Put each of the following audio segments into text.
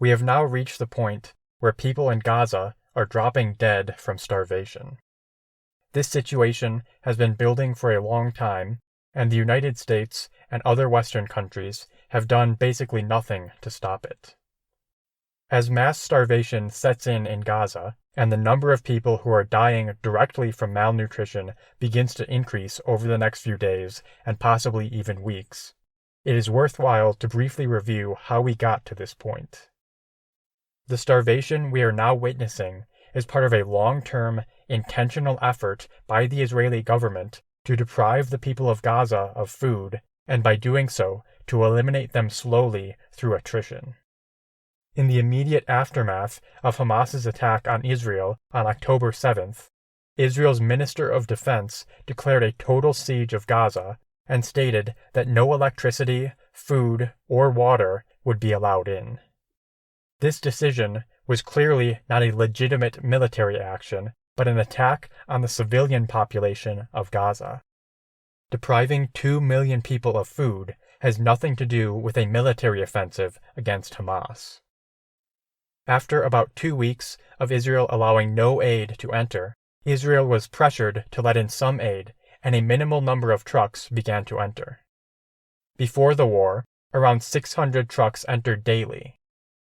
we have now reached the point where people in Gaza are dropping dead from starvation. This situation has been building for a long time, and the United States and other Western countries have done basically nothing to stop it. As mass starvation sets in Gaza, and the number of people who are dying directly from malnutrition begins to increase over the next few days and possibly even weeks, it is worthwhile to briefly review how we got to this point. The starvation we are now witnessing is part of a long-term, intentional effort by the Israeli government to deprive the people of Gaza of food, and by doing so, to eliminate them slowly through attrition. In the immediate aftermath of Hamas's attack on Israel on October 7th, Israel's Minister of Defense declared a total siege of Gaza and stated that no electricity, food, or water would be allowed in. This decision was clearly not a legitimate military action, but an attack on the civilian population of Gaza. Depriving 2 million people of food has nothing to do with a military offensive against Hamas. After about 2 weeks of Israel allowing no aid to enter, Israel was pressured to let in some aid, and a minimal number of trucks began to enter. Before the war, around 600 trucks entered daily.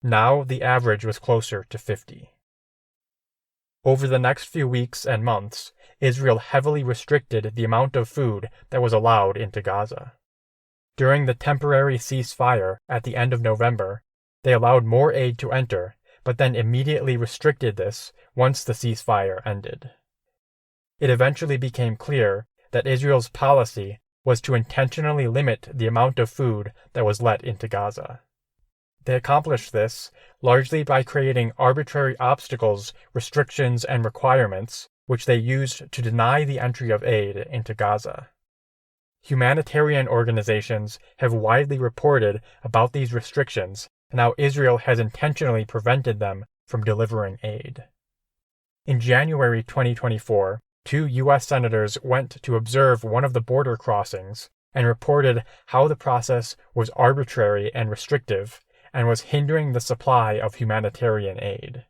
Now the average was closer to 50. Over the next few weeks and months, Israel heavily restricted the amount of food that was allowed into Gaza. During the temporary ceasefire at the end of November, they allowed more aid to enter, but then immediately restricted this once the ceasefire ended. It eventually became clear that Israel's policy was to intentionally limit the amount of food that was let into Gaza. They accomplished this largely by creating arbitrary obstacles, restrictions, and requirements, which they used to deny the entry of aid into Gaza. Humanitarian organizations have widely reported about these restrictions and how Israel has intentionally prevented them from delivering aid. In January 2024, 2 U.S. senators went to observe one of the border crossings and reported how the process was arbitrary and restrictive and was hindering the supply of humanitarian aid.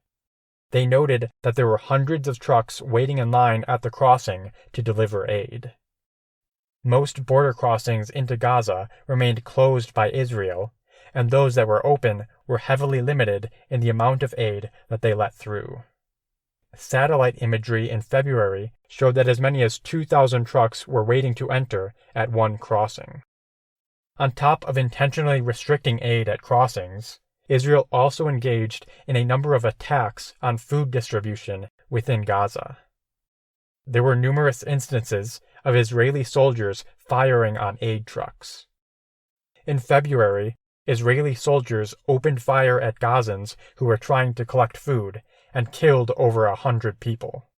They noted that there were hundreds of trucks waiting in line at the crossing to deliver aid. Most border crossings into Gaza remained closed by Israel, and those that were open were heavily limited in the amount of aid that they let through. Satellite imagery in February showed that as many as 2,000 trucks were waiting to enter at one crossing. On top of intentionally restricting aid at crossings, Israel also engaged in a number of attacks on food distribution within Gaza. There were numerous instances of Israeli soldiers firing on aid trucks. In February, Israeli soldiers opened fire at Gazans who were trying to collect food and killed over 100 people.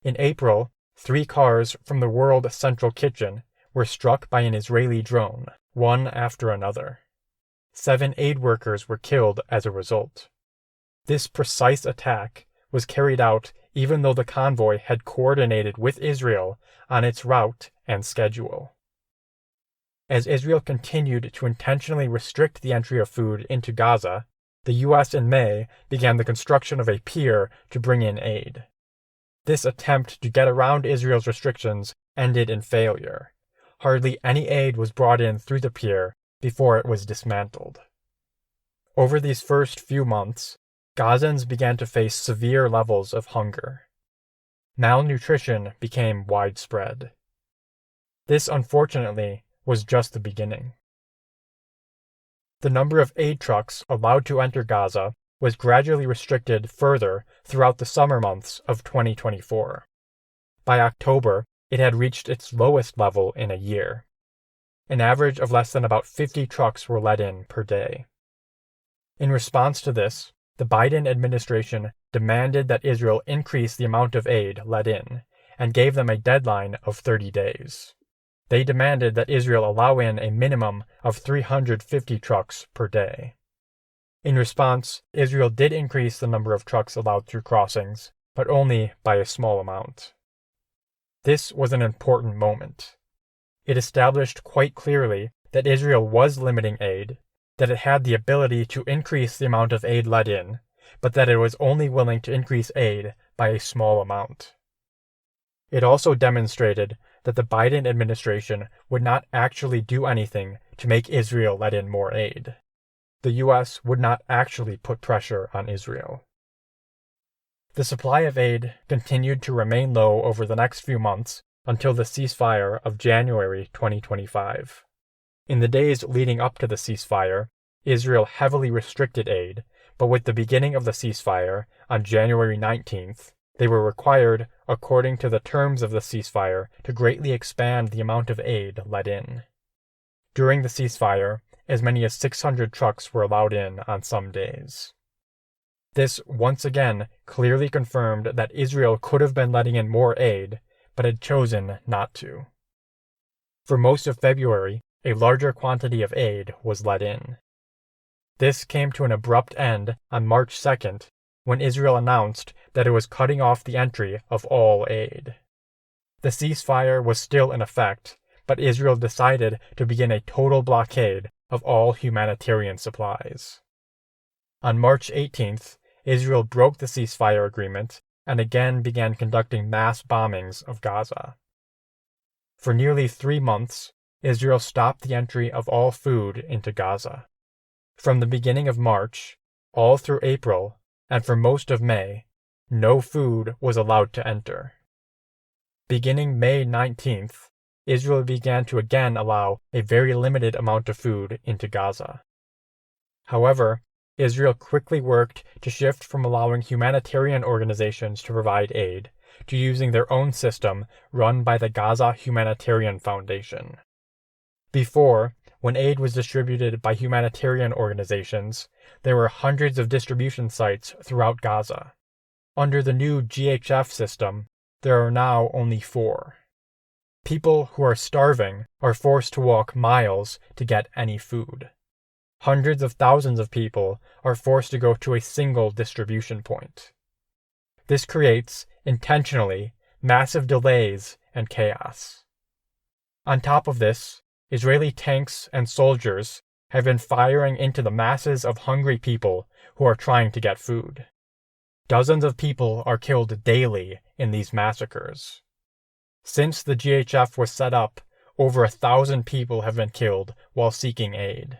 In April, 3 cars from the World Central Kitchen were struck by an Israeli drone, one after another. 7 aid workers were killed as a result. This precise attack was carried out even though the convoy had coordinated with Israel on its route and schedule. As Israel continued to intentionally restrict the entry of food into Gaza, the U.S. in May began the construction of a pier to bring in aid. This attempt to get around Israel's restrictions ended in failure. Hardly any aid was brought in through the pier before it was dismantled. Over these first few months, Gazans began to face severe levels of hunger. Malnutrition became widespread. This, unfortunately, was just the beginning. The number of aid trucks allowed to enter Gaza was gradually restricted further throughout the summer months of 2024. By October, it had reached its lowest level in a year. An average of less than about 50 trucks were let in per day. In response to this, the Biden administration demanded that Israel increase the amount of aid let in, and gave them a deadline of 30 days. They demanded that Israel allow in a minimum of 350 trucks per day. In response, Israel did increase the number of trucks allowed through crossings, but only by a small amount. This was an important moment. It established quite clearly that Israel was limiting aid, that it had the ability to increase the amount of aid let in, but that it was only willing to increase aid by a small amount. It also demonstrated that the Biden administration would not actually do anything to make Israel let in more aid. The U.S. would not actually put pressure on Israel. The supply of aid continued to remain low over the next few months until the ceasefire of January 2025. In the days leading up to the ceasefire, Israel heavily restricted aid, but with the beginning of the ceasefire on January 19th, they were required, according to the terms of the ceasefire, to greatly expand the amount of aid let in. During the ceasefire, as many as 600 trucks were allowed in on some days. This once again clearly confirmed that Israel could have been letting in more aid, but had chosen not to. For most of February, a larger quantity of aid was let in. This came to an abrupt end on March 2nd, when Israel announced that it was cutting off the entry of all aid. The ceasefire was still in effect, but Israel decided to begin a total blockade of all humanitarian supplies. On March 18th, Israel broke the ceasefire agreement and again began conducting mass bombings of Gaza. For nearly 3 months, Israel stopped the entry of all food into Gaza. From the beginning of March, all through April, and for most of May, no food was allowed to enter. Beginning May 19th, Israel began to again allow a very limited amount of food into Gaza. However, Israel quickly worked to shift from allowing humanitarian organizations to provide aid to using their own system run by the Gaza Humanitarian Foundation. Before, when aid was distributed by humanitarian organizations, there were hundreds of distribution sites throughout Gaza. Under the new GHF system, there are now only 4. People who are starving are forced to walk miles to get any food. Hundreds of thousands of people are forced to go to a single distribution point. This creates, intentionally, massive delays and chaos. On top of this, Israeli tanks and soldiers have been firing into the masses of hungry people who are trying to get food. Dozens of people are killed daily in these massacres. Since the GHF was set up, over 1,000 people have been killed while seeking aid.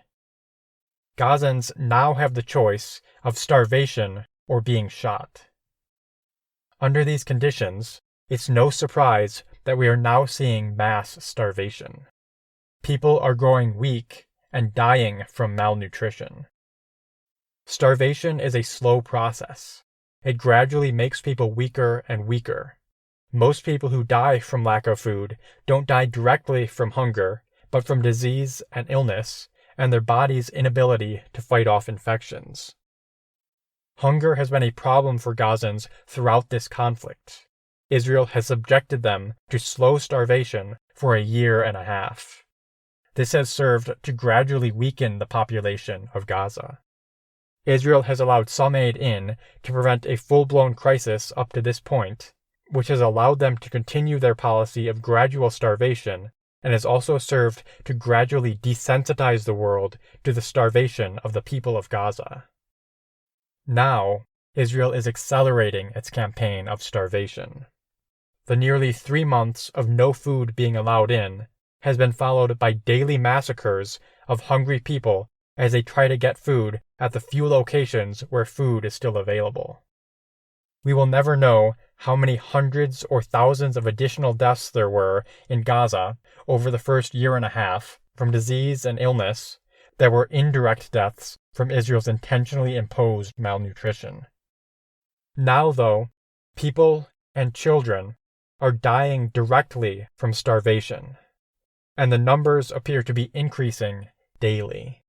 Gazans now have the choice of starvation or being shot. Under these conditions, it's no surprise that we are now seeing mass starvation. People are growing weak and dying from malnutrition. Starvation is a slow process. It gradually makes people weaker and weaker. Most people who die from lack of food don't die directly from hunger, but from disease and illness, and their body's inability to fight off infections. Hunger has been a problem for Gazans throughout this conflict. Israel has subjected them to slow starvation for a year and a half. This has served to gradually weaken the population of Gaza. Israel has allowed some aid in to prevent a full-blown crisis up to this point, which has allowed them to continue their policy of gradual starvation and has also served to gradually desensitize the world to the starvation of the people of Gaza. Now, Israel is accelerating its campaign of starvation. The nearly 3 months of no food being allowed in has been followed by daily massacres of hungry people as they try to get food at the few locations where food is still available. We will never know how many hundreds or thousands of additional deaths there were in Gaza over the first year and a half from disease and illness that were indirect deaths from Israel's intentionally imposed malnutrition. Now, though, people and children are dying directly from starvation, and the numbers appear to be increasing daily.